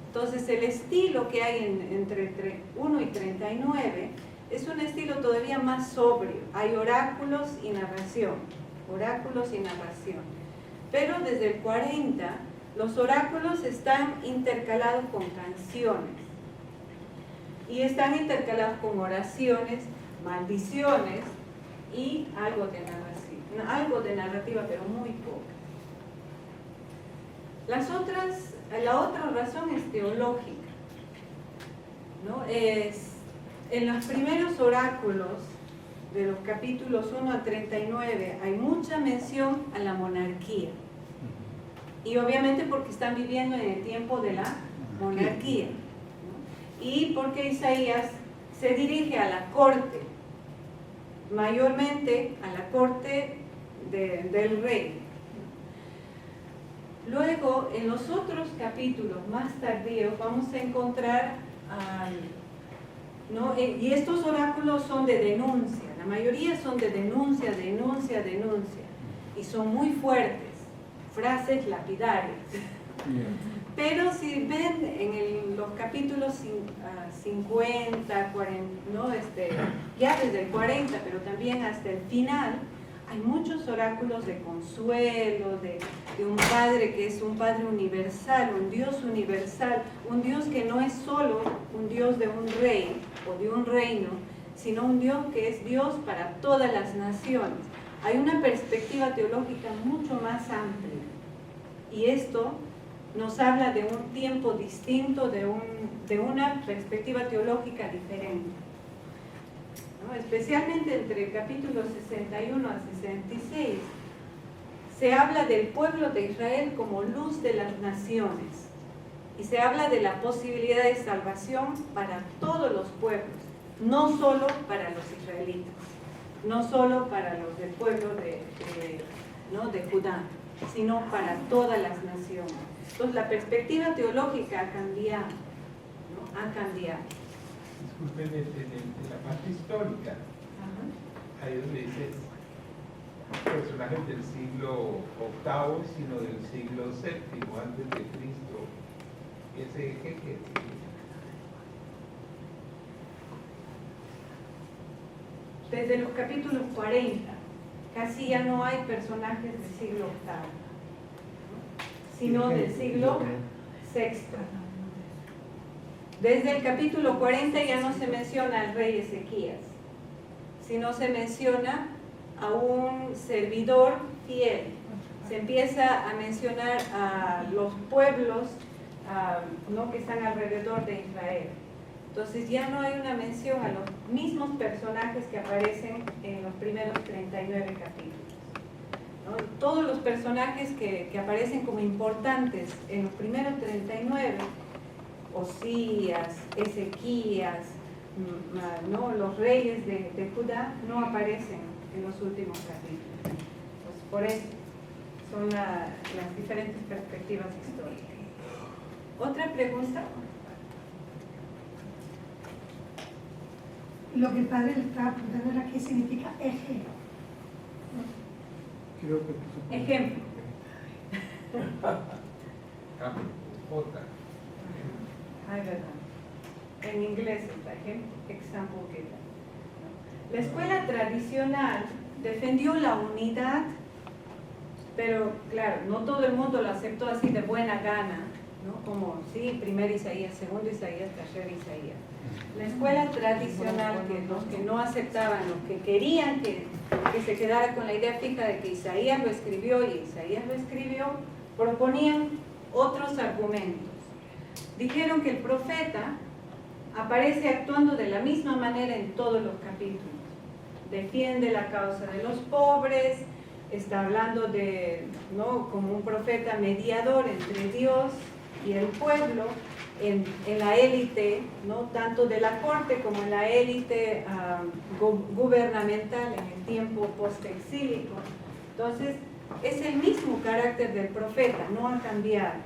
Entonces el estilo que hay entre 1 y 39 es un estilo todavía más sobrio. Hay oráculos y narración, pero desde el 40 los oráculos están intercalados con canciones y están intercalados con oraciones, maldiciones y algo de narrativa, pero muy poca. La otra razón es teológica, ¿no? En los primeros oráculos de los capítulos 1 a 39 hay mucha mención a la monarquía, y obviamente porque están viviendo en el tiempo de la monarquía, ¿no? Y porque Isaías se dirige a la corte, mayormente a la corte del rey. Luego, en los otros capítulos más tardíos, vamos a encontrar, ¿no? Y estos oráculos son de denuncia, la mayoría son de denuncia, y son muy fuertes, frases lapidarias. Pero si ven en los capítulos 50, 40, ¿no? Ya desde el 40, pero también hasta el final, hay muchos oráculos de consuelo, de un Padre que es un Padre universal, un Dios que no es solo un Dios de un rey o de un reino, sino un Dios que es Dios para todas las naciones. Hay una perspectiva teológica mucho más amplia, y esto nos habla de un tiempo distinto, de una perspectiva teológica diferente, ¿no? Especialmente entre el capítulo 61 a 66 se habla del pueblo de Israel como luz de las naciones y se habla de la posibilidad de salvación para todos los pueblos, no solo para los israelitas, no solo para los del pueblo de Judá, sino para todas las naciones. Entonces la perspectiva teológica ha cambiado, ¿no? Ha cambiado. Disculpen, en la parte histórica, ahí donde dice personajes del siglo VIII, sino del siglo VII, antes de Cristo. ¿Ese qué quiere decir? Desde los capítulos 40, casi ya no hay personajes del siglo VIII, sino del siglo VI. Desde el capítulo 40 ya no se menciona al rey Ezequías, sino se menciona a un servidor fiel. Se empieza a mencionar a los pueblos ¿no? que están alrededor de Israel. Entonces ya no hay una mención a los mismos personajes que aparecen en los primeros 39 capítulos, ¿no? Todos los personajes que aparecen como importantes en los primeros 39, Osías, Ezequías, ¿no? Los reyes de Judá, no aparecen en los últimos capítulos. Pues por eso son las diferentes perspectivas históricas. ¿Otra pregunta? Lo que el padre le estaba preguntando era qué significa eje. Creo que Ejemplo. J. Ay, verdad. En inglés está ejemplo, example given. La escuela tradicional defendió la unidad, pero claro, no todo el mundo lo aceptó así de buena gana, ¿no? Como, sí, primer Isaías, segundo Isaías, tercer Isaías. La escuela tradicional, que los que no aceptaban, los que querían que se quedara con la idea fija de que Isaías lo escribió y Isaías lo escribió, proponían otros argumentos. Dijeron que el profeta aparece actuando de la misma manera en todos los capítulos. Defiende la causa de los pobres, está hablando de, ¿no? como un profeta mediador entre Dios y el pueblo, en la élite, ¿no? tanto de la corte como en la élite gubernamental en el tiempo postexílico. Entonces, es el mismo carácter del profeta, no ha cambiado.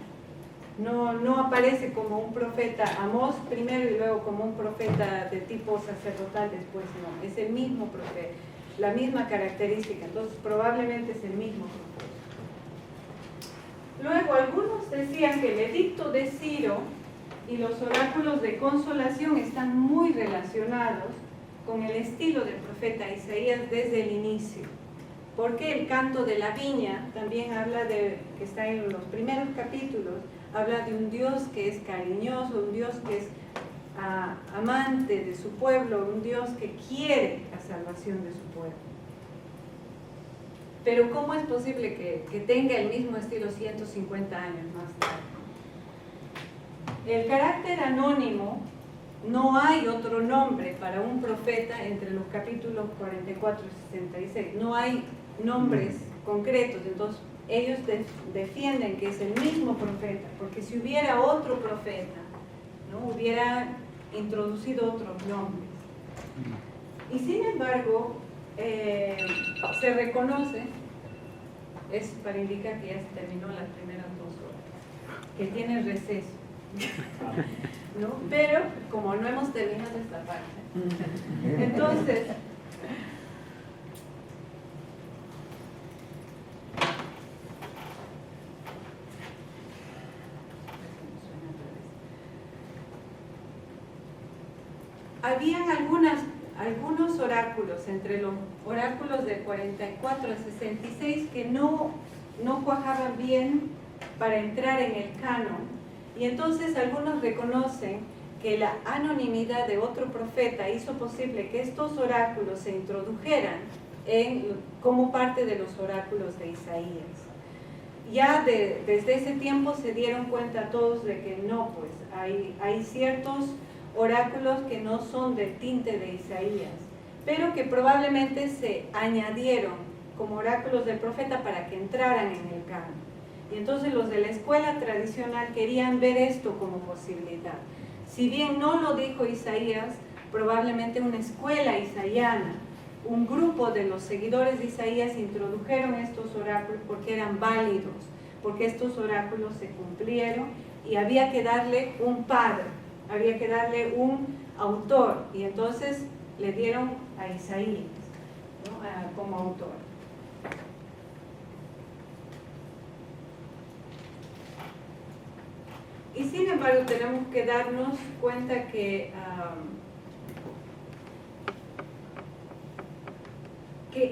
No aparece como un profeta Amós primero y luego como un profeta de tipo sacerdotal después, no. Es el mismo profeta, la misma característica, entonces probablemente es el mismo profeta. Luego, algunos decían que el edicto de Ciro y los oráculos de consolación están muy relacionados con el estilo del profeta Isaías desde el inicio. Porque el canto de la viña también habla de, que está en los primeros capítulos, habla de un Dios que es cariñoso, un Dios que es amante de su pueblo, un Dios que quiere la salvación de su pueblo. Pero ¿cómo es posible que tenga el mismo estilo 150 años más tarde? El carácter anónimo, no hay otro nombre para un profeta entre los capítulos 44 y 66, no hay nombres concretos, entonces ellos defienden que es el mismo profeta, porque si hubiera otro profeta, ¿no? hubiera introducido otros nombres. Y sin embargo, se reconoce, es para indicar que ya se terminó las primeras 2 horas, que tiene receso. ¿No? Pero como no hemos terminado esta parte, entonces habían algunos oráculos, entre los oráculos del 44 al 66, que no cuajaban bien para entrar en el canon. Y entonces algunos reconocen que la anonimidad de otro profeta hizo posible que estos oráculos se introdujeran como parte de los oráculos de Isaías. Ya desde ese tiempo se dieron cuenta todos de que no, pues hay ciertos oráculos que no son del tinte de Isaías, pero que probablemente se añadieron como oráculos del profeta para que entraran en el canon. Y entonces los de la escuela tradicional querían ver esto como posibilidad. Si bien no lo dijo Isaías, probablemente una escuela isaiana, un grupo de los seguidores de Isaías introdujeron estos oráculos porque eran válidos, porque estos oráculos se cumplieron y había que darle un padre, había que darle un autor, y entonces le dieron a Isaías, ¿no? Como autor. Y sin embargo tenemos que darnos cuenta que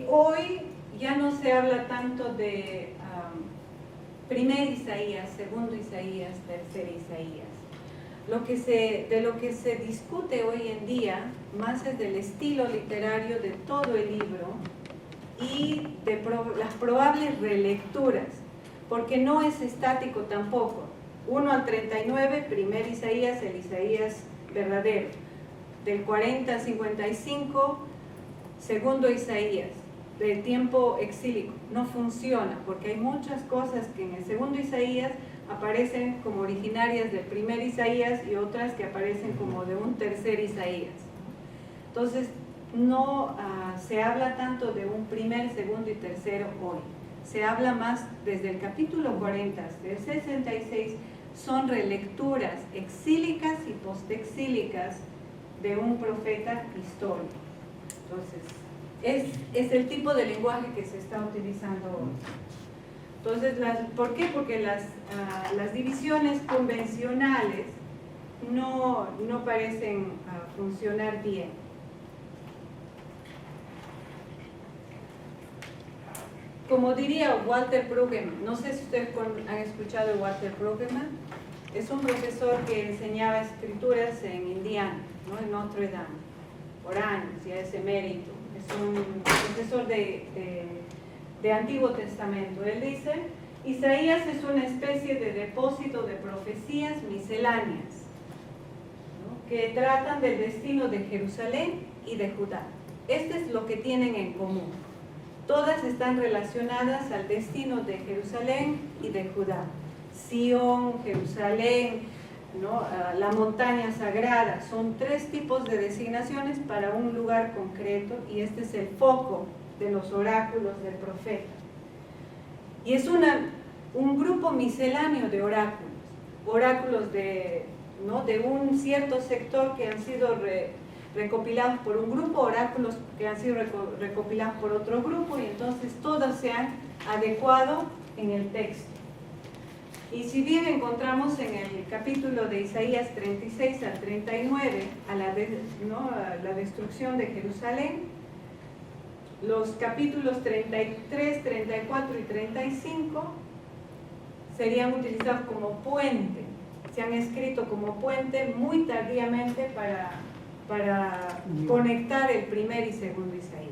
hoy ya no se habla tanto de primer Isaías, segundo Isaías, tercer Isaías. De lo que se discute hoy en día más es del estilo literario de todo el libro y de las probables relecturas, porque no es estático tampoco. 1 al 39, primer Isaías, el Isaías verdadero. Del 40 al 55, segundo Isaías, del tiempo exílico. No funciona, porque hay muchas cosas que en el segundo Isaías aparecen como originarias del primer Isaías y otras que aparecen como de un tercer Isaías. Entonces, no se habla tanto de un primer, segundo y tercero hoy. Se habla más desde el capítulo 40, del 66, son relecturas exílicas y postexílicas de un profeta histórico. Entonces, es el tipo de lenguaje que se está utilizando hoy. Entonces, ¿por qué? Porque las divisiones convencionales no parecen funcionar bien. Como diría Walter Brueggemann, no sé si ustedes han escuchado de Walter Brueggemann, es un profesor que enseñaba escrituras en Indiana, ¿no? En Notre Dame, por años, ya es emérito, es un profesor de Antiguo Testamento. Él dice, Isaías es una especie de depósito de profecías misceláneas, ¿no? Que tratan del destino de Jerusalén y de Judá. Este es lo que tienen en común. Todas están relacionadas al destino de Jerusalén y de Judá. Sión, Jerusalén, ¿no? La montaña sagrada, son 3 tipos de designaciones para un lugar concreto y este es el foco de los oráculos del profeta. Y es un grupo misceláneo de oráculos de un cierto sector que han sido recopilados por un grupo, oráculos que han sido recopilados por otro grupo, y entonces todos se han adecuado en el texto. Y si bien encontramos en el capítulo de Isaías 36 al 39 a la destrucción de Jerusalén, los capítulos 33, 34 y 35 serían utilizados como puente, se han escrito como puente muy tardíamente para conectar el primer y segundo Isaías.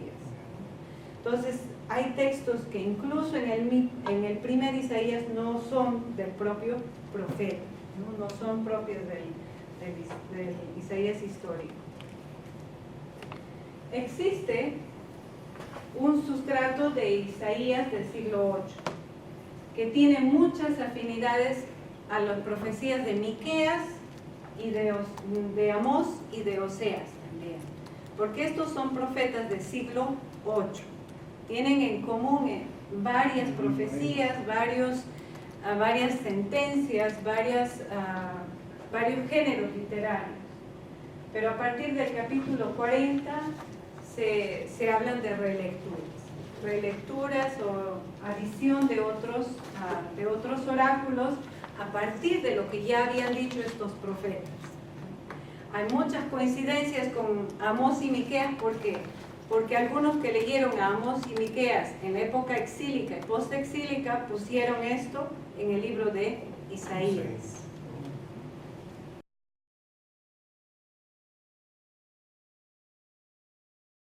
Entonces, hay textos que incluso en el primer Isaías no son del propio profeta, no son propios del Isaías histórico. Existe un sustrato de Isaías del siglo VIII que tiene muchas afinidades a las profecías de Miqueas y de Amós y de Oseas también, porque estos son profetas del siglo VIII. Tienen en común varias profecías, varias sentencias, varios géneros literarios. Pero a partir del capítulo 40 se hablan de relecturas o adición de otros oráculos a partir de lo que ya habían dicho estos profetas. Hay muchas coincidencias con Amós y Miqueas, ¿por qué? Porque algunos que leyeron a Amós y Miqueas en la época exílica y postexílica pusieron esto en el libro de Isaías.